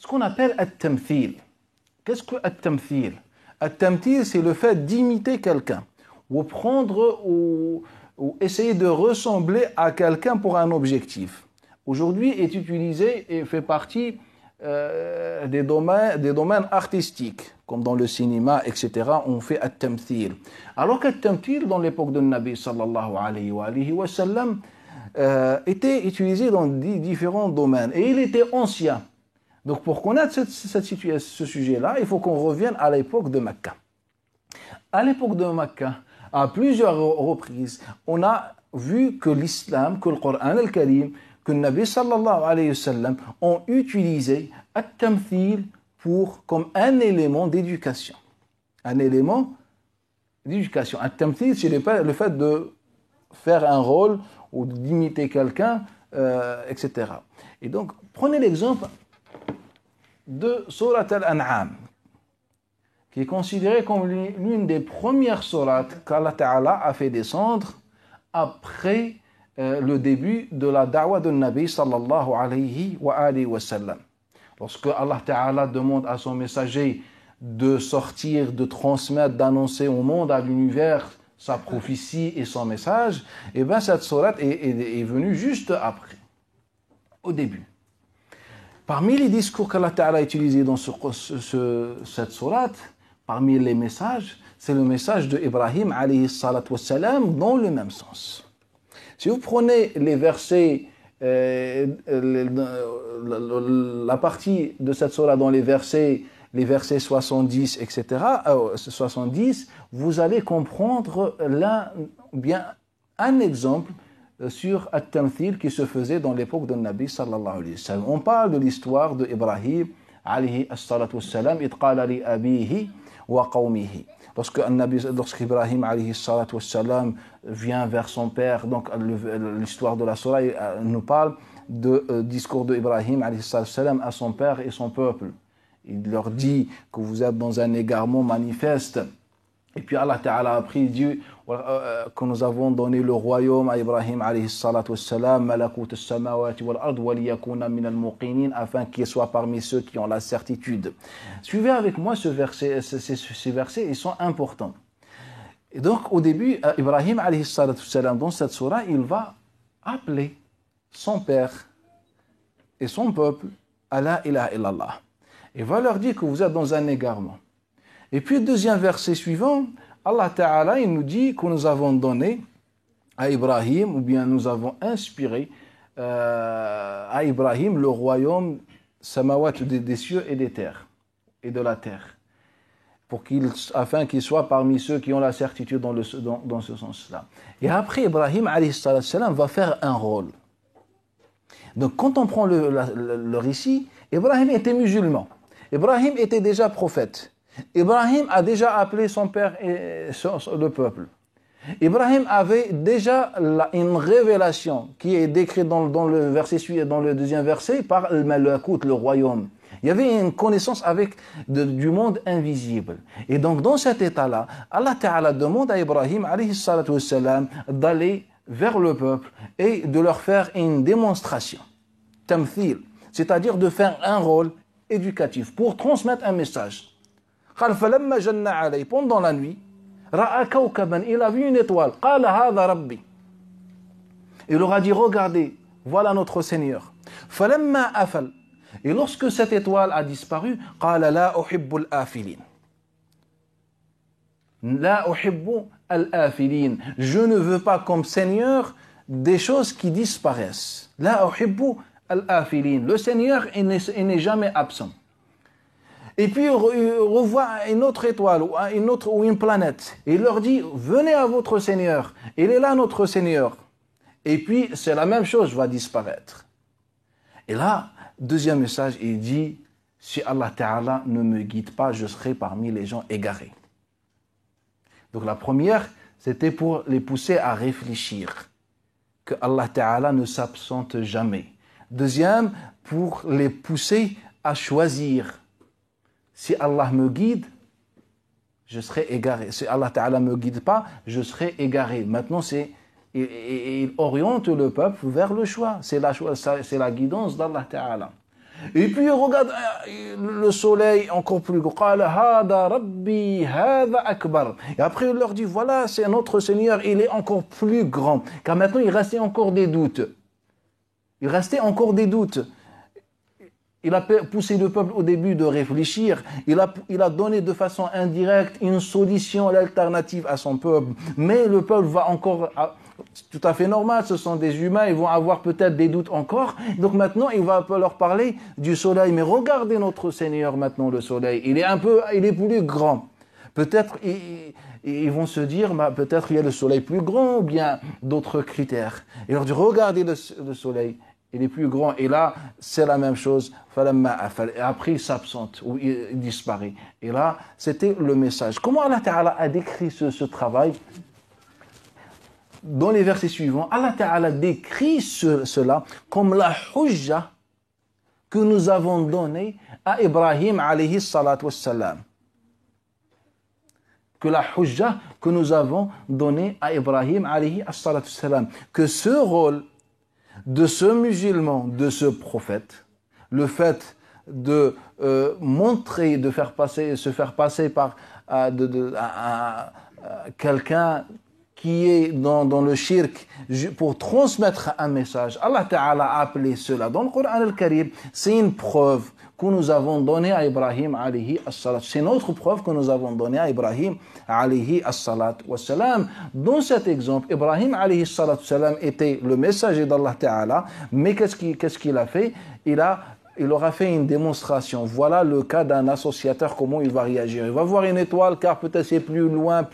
ce qu'on appelle at-tamthil. Qu'est-ce que at-tamthil? At-tamthil, c'est le fait d'imiter quelqu'un, ou prendre ou essayer de ressembler à quelqu'un pour un objectif. Aujourd'hui est utilisé et fait partie des domaines artistiques, comme dans le cinéma, etc. On fait at-tamthil. Alors qu'at-tamthil, dans l'époque de Nabi sallallahu alayhi wa sallam, était utilisé dans différents domaines. Et il était ancien. Donc pour connaître ce sujet-là, il faut qu'on revienne à l'époque de Mecca. À l'époque de Mecca, à plusieurs reprises, on a vu que l'islam, que le Coran al-Karim, que le Nabi sallallahu alayhi wa sallam ont utilisé at-tamthil comme un élément d'éducation. Un élément d'éducation. At-tamthil, c'est le fait de faire un rôle ou d'imiter quelqu'un, etc. Et donc, prenez l'exemple de Surat al-An'am, qui est considérée comme l'une des premières sourates qu'Allah Ta'ala a fait descendre après le début de la da'wa de Nabi sallallahu alayhi wa sallam. Lorsque Allah Ta'ala demande à son messager de sortir, de transmettre, d'annoncer au monde, à l'univers, sa prophétie et son message, et bien cette sourate est venue juste après, au début. Parmi les discours qu'Allah Ta'ala a utilisés dans cette sourate, parmi les messages, c'est le message de Ibrahim alayhi salatu wassalam dans le même sens. Si vous prenez les versets, la partie de cette sourate dans les versets 70, etc., 70, vous allez comprendre un exemple sur at-tamthil qui se faisait dans l'époque de Nabi sallallahu alayhi wa sallam. On parle de l'histoire de Ibrahim alayhi salatu wassalam, id qala li abihi wa qawmihi. Lorsqu'Ibrahim alayhi salatu wassalam vient vers son père, donc l'histoire de la Surah nous parle de discours de Ibrahim alayhi salatu wassalam à son père et son peuple. Il leur dit que vous êtes dans un égarement manifeste. Et puis Allah Ta'ala a pris Dieu que nous avons donné le royaume à Ibrahim alayhi salatu wassalam, malakut as-samawati wal ard wa liyakuna min al-muqinin, afin qu'il soit parmi ceux qui ont la certitude. Suivez avec moi ces versets, ils sont importants. Et donc au début, Ibrahim alayhi salatu wassalam, dans cette surah, il va appeler son père et son peuple à la ilaha illallah. Il va leur dire que vous êtes dans un égarement. Et puis, deuxième verset suivant, Allah Ta'ala, il nous dit que nous avons donné à Ibrahim, ou bien nous avons inspiré à Ibrahim le royaume samawat des cieux et des terres, et de la terre, afin qu'il soit parmi ceux qui ont la certitude dans ce sens-là. Et après, Ibrahim alayhi salam va faire un rôle. Donc, quand on prend le récit, Ibrahim était musulman. Ibrahim était déjà prophète. Ibrahim a déjà appelé son père et le peuple. Ibrahim avait déjà une révélation qui est décrite dans le deuxième verset par le malakut, le royaume. Il y avait une connaissance du monde invisible. Et donc dans cet état-là, Allah Ta'ala demande à Ibrahim alayhi salatu wassalam d'aller vers le peuple et de leur faire une démonstration. Tamthil, c'est-à-dire de faire un rôle éducatif pour transmettre un message. Pendant la nuit, il a vu une étoile. Il leur a dit, regardez, voilà notre Seigneur. Et lorsque cette étoile a disparu, je ne veux pas comme Seigneur des choses qui disparaissent. Le Seigneur, il n'est jamais absent. Et puis il revoit une autre étoile ou une planète. Et il leur dit, venez à votre Seigneur. Il est là notre Seigneur. Et puis c'est la même chose, va disparaître. Et là, deuxième message, il dit, si Allah Ta'ala ne me guide pas, je serai parmi les gens égarés. Donc la première, c'était pour les pousser à réfléchir, que Allah Ta'ala ne s'absente jamais. Deuxième, pour les pousser à choisir. Si Allah me guide, je serai égaré. Si Allah Ta'ala ne me guide pas, je serai égaré. Maintenant, il oriente le peuple vers le choix. C'est la guidance d'Allah Ta'ala. Et puis il regarde le soleil encore plus grand. قال هذا ربي هذا أكبر. Et après il leur dit voilà, c'est notre Seigneur, il est encore plus grand. Car maintenant il restait encore des doutes. Il restait encore des doutes. Il a poussé le peuple au début de réfléchir. Il a donné de façon indirecte une solution, l'alternative à son peuple. Mais le peuple va encore, tout à fait normal, ce sont des humains, ils vont avoir peut-être des doutes encore. Donc maintenant, il va leur parler du soleil. Mais regardez notre Seigneur maintenant, le soleil. Il est plus grand. Peut-être, ils vont se dire, peut-être il y a le soleil plus grand ou bien d'autres critères. Et leur dit, regardez le soleil. Il est plus grand. Et là, c'est la même chose. Et après, il s'absente ou il disparaît. Et là, c'était le message. Comment Allah Ta'ala a décrit ce travail? Dans les versets suivants, Allah Ta'ala décrit cela comme la hujja que nous avons donnée à Ibrahim alayhi salatu wassalam. Que la hujja que nous avons donnée à Ibrahim alayhi salatu wassalam. Que ce rôle de ce musulman, de ce prophète, le fait de montrer, de se faire passer par quelqu'un qui est dans le shirk pour transmettre un message. Allah Ta'ala a appelé cela dans le Coran al-Karim. C'est une preuve que nous avons donnée à Ibrahim alayhi as-salat. C'est notre preuve que nous avons donnée à Ibrahim alayhi as-salat wassalam. Dans cet exemple, Ibrahim alayhi as-salat wassalam était le messager d'Allah Ta'ala, mais qu'est-ce qu'il a fait? Il aura fait une démonstration. Voilà le cas d'un associateur, comment il va réagir. Il va voir une étoile, car peut-être c'est plus loin,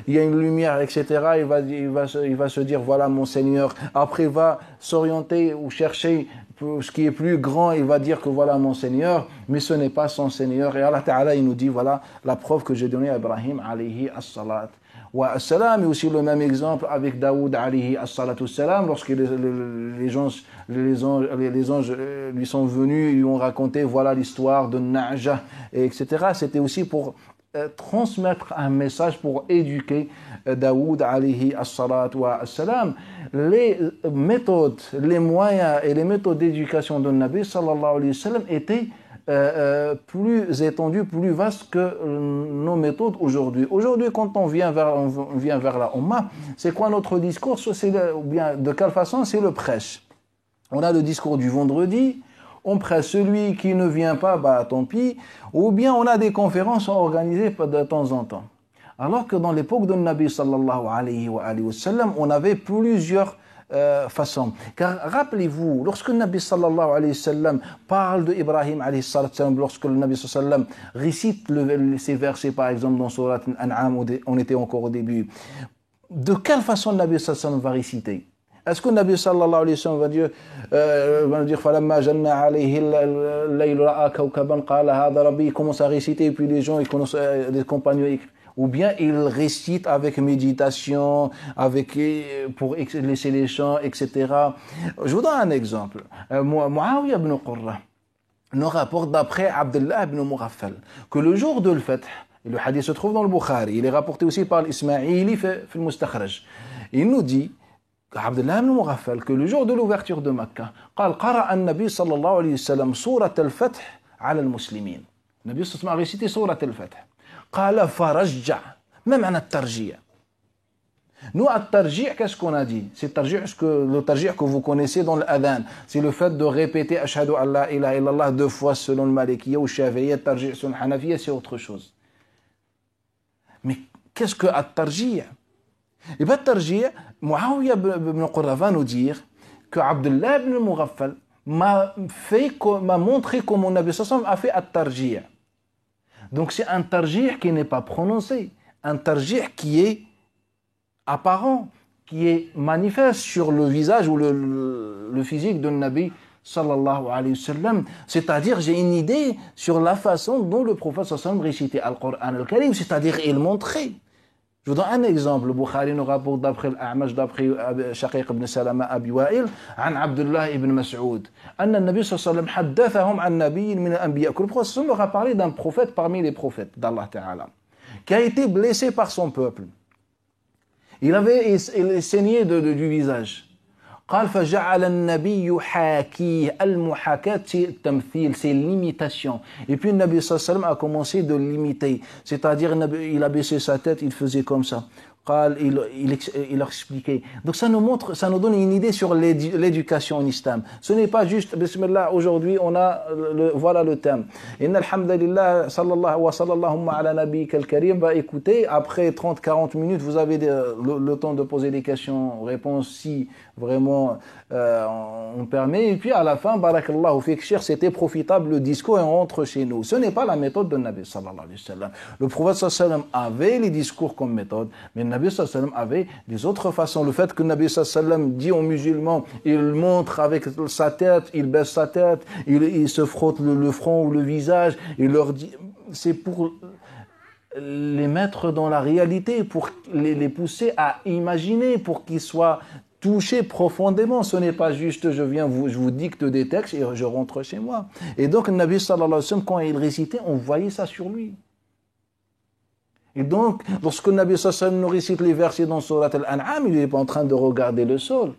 il y a une lumière, etc. Il va se dire, voilà mon Seigneur. Après, il va s'orienter ou chercher ce qui est plus grand, il va dire que voilà mon Seigneur, mais ce n'est pas son Seigneur. Et Allah Ta'ala, il nous dit, voilà la preuve que j'ai donnée à Ibrahim alayhi as-salat wa as-salam. Et aussi le même exemple avec Daoud alayhi as-salatu as-salam, lorsque les anges lui sont venus, ils lui ont raconté, voilà l'histoire de Na'ja, etc. C'était aussi pour transmettre un message, pour éduquer Daoud alayhi as-salat wa as-salam. Les méthodes, les moyens et les méthodes d'éducation de Nabi sallallahu alayhi wa sallam étaient plus étendues, plus vastes que nos méthodes aujourd'hui. Aujourd'hui, quand on vient vers la Ummah, c'est quoi notre discours? Ou bien de quelle façon? C'est le prêche. On a le discours du vendredi, on prêche celui qui ne vient pas, tant pis, ou bien on a des conférences organisées de temps en temps. Alors que dans l'époque de Nabi sallallahu alayhi wa sallam, on avait plusieurs façons. Car rappelez-vous, lorsque le Nabi sallallahu alayhi wa sallam parle de Ibrahim alayhi sallam, lorsque le Nabi sallallahu alayhi wa sallam récite ces versets, par exemple dans Surat Al-An'am, on était encore au début, de quelle façon le Nabi sallallahu alayhi wa sallam va réciter? Est-ce que le Nabi sallallahu alayhi wa sallam va dire فَلَمَّا جَنَّ عَلَيْهِ اللَّيْلُ رَأَى كَوْكَبًا قَالَ هَذَا رَبِّي, il commence à réciter et puis les gens, les compagnons écrivent. Ou bien il récite avec méditation, pour laisser les chants, etc. Je vous donne un exemple. Muawiyah ibn Qurra nous rapporte d'après Abdullah ibn Mughaffal que le jour de l'Fath, le hadith se trouve dans le Bukhari, il est rapporté aussi par l'Ismaïli في المستخرج. Il nous dit Abdullah ibn Mughaffal que le jour de l'ouverture de Makkah, قرأ النبي صلى الله عليه وسلم سورة الفتح على المسلمين. النبي صلى الله عليه وسلم a récité سورة الفتح. قال فرجع. ما معنى الترجيع? Nous, الترجيع, qu'est-ce qu'on a dit? C'est le tarjih que vous connaissez dans l'adhan. C'est le fait de répéter ashhadu an la ilaha illallah 2 fois selon le Malikiyya ou Shafi'iyya. Tarjih selon le Hanafiyya, c'est autre chose. Mais qu'est-ce que الترجيع? Et bien, الترجيع, Muawiyah ibn Qurra va nous dire que Abdullah ibn Mughaffal m'a montré comment Nabi sallallahu alayhi wa sallam a fait الترجيع. Donc c'est un tarjih qui n'est pas prononcé, un tarjih qui est apparent, qui est manifeste sur le visage ou le physique de Nabi sallallahu alayhi wa sallam. C'est-à-dire, j'ai une idée sur la façon dont le prophète sallallahu alayhi wa sallam récitait Al-Qur'an al-Karim, c'est-à-dire il montrait. Je vous donne un exemple. Le Bukhari nous rapporte d'après l'A'mash, d'après Shaqiq ibn Salama Abi Wa'il, عن عبد الله ibn Mas'ud, أن النبي صلى الله عليه وسلم حدثهم عن نبي من الأنبياء. Que le prophète sallallahu alayhi wa sallam leur a parlé d'un prophète parmi les prophètes d'Allah Ta'ala, qui a été blessé par son peuple. Il avait saigné du visage. قال فجعل النبي حاكيه المحاكاة c'est التمثيل, c'est l'imitation. Et puis le Nabi sallallahu alayhi wa sallam a commencé de l'imiter, c'est-à-dire il a baissé sa tête, il faisait comme ça. Il leur expliquait. Donc ça nous montre, ça nous donne une idée sur l'éducation en islam. Ce n'est pas juste, bismillah, aujourd'hui on a, voilà le thème. Inna alhamdulillah, sallallahu wa sallallahu ala nabi al-karim. Bah écoutez, après 30-40 minutes, vous avez le temps de poser des questions, réponses si vraiment on permet. Et puis à la fin, barakallahu fik shir, c'était profitable le discours et on rentre chez nous. Ce n'est pas la méthode de Nabi sallallahu alayhi wa sallam. Le prophète sallallahu alayhi wa sallam avait les discours comme méthode, mais Nabi sallallahu alayhi wa sallam avait des autres façons. Le fait que Nabi sallallahu alayhi wa sallam dit aux musulmans, il montre avec sa tête, il baisse sa tête, il se frotte le front ou le visage, il leur dit, c'est pour les mettre dans la réalité, pour les pousser à imaginer, pour qu'ils soient touchés profondément. Ce n'est pas juste je vous dicte des textes et je rentre chez moi. Et donc le Nabi sallallahu alayhi wa sallam, quand il récitait, on voyait ça sur lui. Et donc, lorsque le Nabi sallallahu alayhi wa sallam nous récite les versets dans Surat Al-An'am, il n'est pas en train de regarder le sol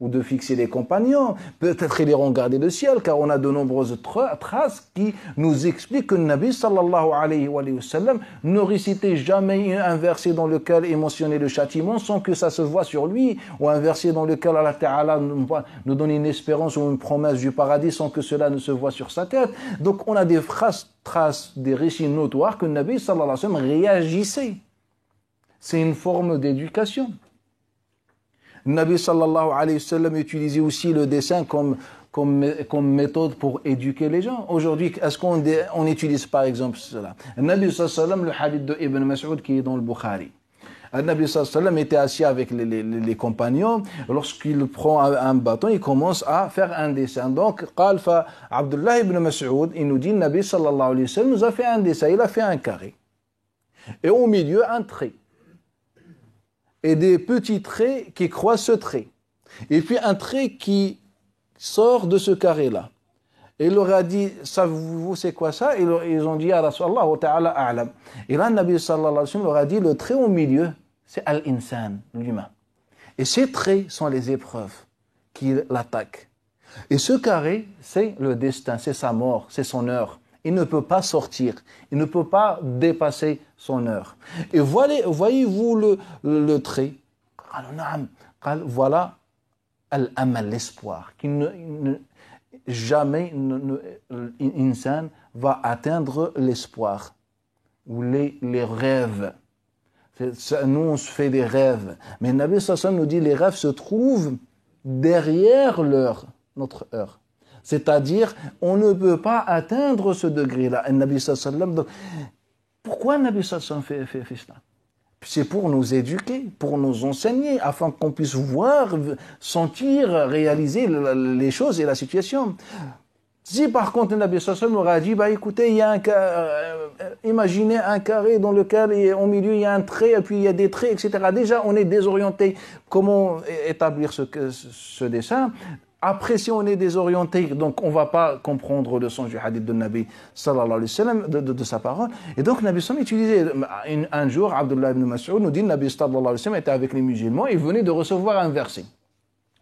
ou de fixer les compagnons. Peut-être il est regardé le ciel, car on a de nombreuses traces qui nous expliquent que le Nabi sallallahu alayhi wa sallam ne récitait jamais un verset dans lequel est mentionné le châtiment sans que ça se voit sur lui, ou un verset dans lequel Allah Ta'ala nous donne une espérance ou une promesse du paradis sans que cela ne se voit sur sa tête. Donc on a des traces, des récits notoires que le Nabi sallallahu alayhi wa sallam réagissait. C'est une forme d'éducation. Le Nabi sallallahu alayhi wa sallam utilisait aussi le dessin comme méthode pour éduquer les gens. Aujourd'hui, est-ce qu'on utilise par exemple cela? Le Nabi sallallahu alayhi wa sallam, le hadith de Ibn Mas'ud qui est dans le Bukhari. Le Nabi sallallahu alayhi wa sallam était assis avec les compagnons. Lorsqu'il prend un bâton, il commence à faire un dessin. Donc, Abdullah ibn Mas'ud, il nous dit, le Nabi sallallahu alayhi wa sallam nous a fait un dessin. Il a fait un carré. Et au milieu, un trait. Et des petits traits qui croisent ce trait. Et puis un trait qui sort de ce carré-là. Et il leur a dit, savez-vous c'est quoi ça? Ils ont dit, ya Rasulallah wa ta'ala a'lam. Et là, le Nabi sallallahu alayhi wa sallam leur a dit, le trait au milieu, c'est al-insan, l'humain. Et ces traits sont les épreuves qui l'attaquent. Et ce carré, c'est le destin, c'est sa mort, c'est son heure. Il ne peut pas sortir, il ne peut pas dépasser son heure. Et voyez-vous le trait? Voilà al-amal, l'espoir, jamais l'insan va atteindre l'espoir ou les rêves. Nous, on se fait des rêves. Mais Nabi sallallahu alayhi wa sallam nous dit les rêves se trouvent derrière notre heure. C'est-à-dire, on ne peut pas atteindre ce degré-là. Nabi sallallahu alayhi wa sallam, donc, pourquoi Nabi sallallahu alayhi wa sallam fait cela? C'est pour nous éduquer, pour nous enseigner, afin qu'on puisse voir, sentir, réaliser les choses et la situation. Si par contre, le Nabi sallallahu alayhi wa sallam aura dit, bah écoutez, il y a imaginez un carré dans lequel, au milieu, il y a un trait, et puis il y a des traits, etc. Déjà, on est désorienté. Comment établir ce dessin? Après, si on est désorienté, donc on ne va pas comprendre le sens du hadith de Nabi sallallahu alayhi wa sallam, de sa parole. Et donc, Nabi sallallahu alayhi wa sallam utilisait, un jour, Abdullah ibn Mas'ud nous dit, Nabi sallallahu alayhi wa sallam était avec les musulmans, il venait de recevoir un verset.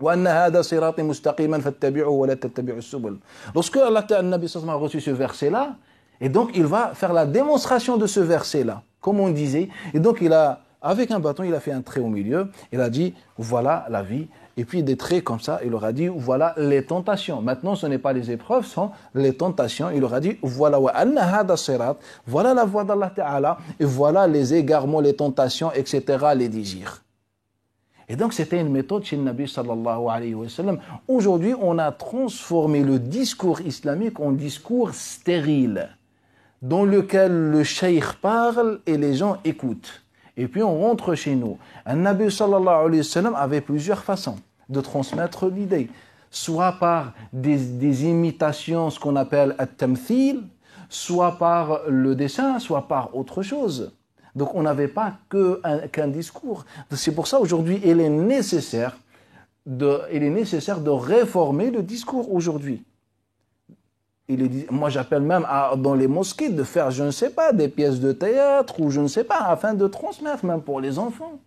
وَأَنَّ هَذَا صِرَاطِ مُسْتَقِيمًا فَاتَّبِعُوهُ وَلَا تَتَّبِعُوا السُّبُلَ. Lorsque Allah Ta'ala, Nabi sallallahu alayhi wa sallam a reçu ce verset-là, et donc il va faire la démonstration de ce verset-là, comme on disait, et donc avec un bâton, il a fait un trait au milieu, il a dit, voilà la vie, et puis des traits comme ça, il leur a dit, voilà les tentations. Maintenant, ce n'est pas les épreuves, ce sont les tentations. Il leur a dit, voilà, voilà la voie d'Allah Ta'ala, et voilà les égarements, les tentations, etc., les désirs. Et donc, c'était une méthode chez le Nabi sallallahu alayhi wa sallam. Aujourd'hui, on a transformé le discours islamique en discours stérile, dans lequel le cheikh parle et les gens écoutent. Et puis on rentre chez nous. Un Nabi sallallahu alayhi wa sallam avait plusieurs façons de transmettre l'idée. Soit par des imitations, ce qu'on appelle at-tamthil, soit par le dessin, soit par autre chose. Donc on n'avait pas qu'un discours. C'est pour ça aujourd'hui, il est nécessaire de réformer le discours aujourd'hui. Moi, j'appelle même dans les mosquées de faire, je ne sais pas, des pièces de théâtre ou je ne sais pas, afin de transmettre, même pour les enfants.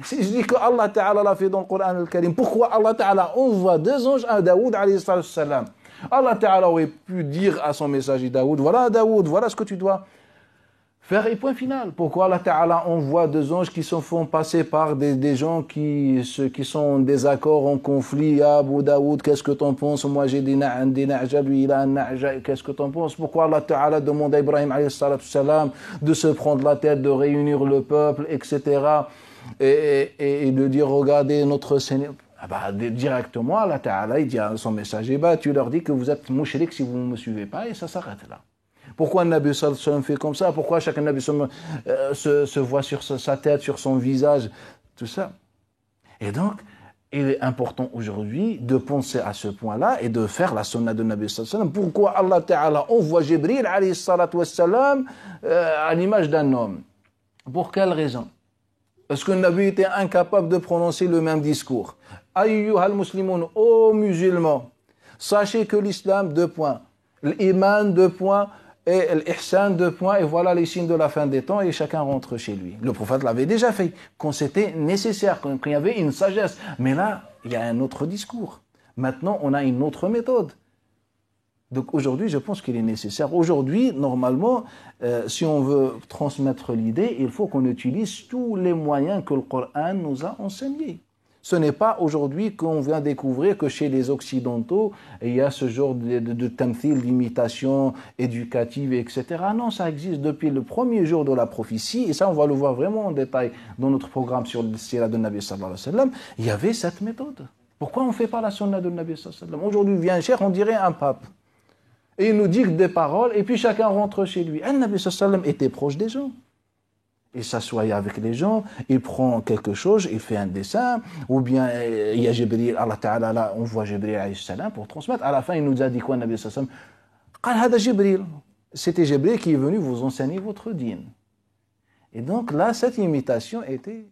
Si je dis que Allah Ta'ala l'a fait dans le Coran al-Karim, pourquoi Allah Ta'ala envoie 2 anges à Daoud alayhi salam? Allah Ta'ala aurait pu dire à son messager Daoud, voilà Daoud, voilà ce que tu dois faire et point final. Pourquoi Allah Ta'ala envoie 2 anges qui se font passer par des gens qui sont en désaccord, en conflit? Ah, Abu Daoud, qu'est-ce que t'en penses? Moi j'ai des na'ja, lui il a un na'ja, qu'est-ce que t'en penses? Pourquoi Allah Ta'ala demande à Ibrahim alayhi salam de se prendre la tête, de réunir le peuple, etc. Et de dire, regardez notre Seigneur. Ah bah, directement, Allah Ta'ala, il dit à son messager, bah, tu leur dis que vous êtes mouchrik si vous ne me suivez pas, et ça s'arrête là. Pourquoi le Nabi sallallahu alayhi wa sallam fait comme ça? Pourquoi chaque Nabi se voit sur sa tête, sur son visage, tout ça? Et donc, il est important aujourd'hui de penser à ce point-là et de faire la sunna de Nabi sallallahu alayhi wa sallam. Pourquoi Allah Ta'ala envoie Jibril alayhi salatu wa sallam à l'image d'un homme? Pour quelle raison? Parce que le Nabi était incapable de prononcer le même discours. Ayyuhal muslimoun, ô musulmans, sachez que l'islam, 2 points. L'iman, 2 points. Et l'ihsan, 2 points. Et voilà les signes de la fin des temps et chacun rentre chez lui. Le prophète l'avait déjà fait, quand c'était nécessaire, quand il y avait une sagesse. Mais là, il y a un autre discours. Maintenant, on a une autre méthode. Donc aujourd'hui, je pense qu'il est nécessaire. Aujourd'hui, normalement, si on veut transmettre l'idée, il faut qu'on utilise tous les moyens que le Coran nous a enseignés. Ce n'est pas aujourd'hui qu'on vient découvrir que chez les Occidentaux, il y a ce genre de tamthil, d'imitation éducative, etc. Non, ça existe depuis le premier jour de la prophétie, et ça, on va le voir vraiment en détail dans notre programme sur le sira de Nabi sallallahu alayhi wa sallam. Il y avait cette méthode. Pourquoi on ne fait pas la sunna de Nabi sallallahu alayhi wa sallam? Aujourd'hui, vient un cheikh, on dirait un pape. Et il nous dit des paroles, et puis chacun rentre chez lui. Le Nabi sallallahu alayhi wa sallam était proche des gens. Il s'assoyait avec les gens, il prend quelque chose, il fait un dessin, ou bien il y a Jibril, Allah Ta'ala, là, on voit Jibril alayhi salam pour transmettre. À la fin, il nous a dit quoi, Nabi sallallahu alayhi wa sallam? Jibril. C'était Jibril qui est venu vous enseigner votre dîn. Et donc là, cette imitation était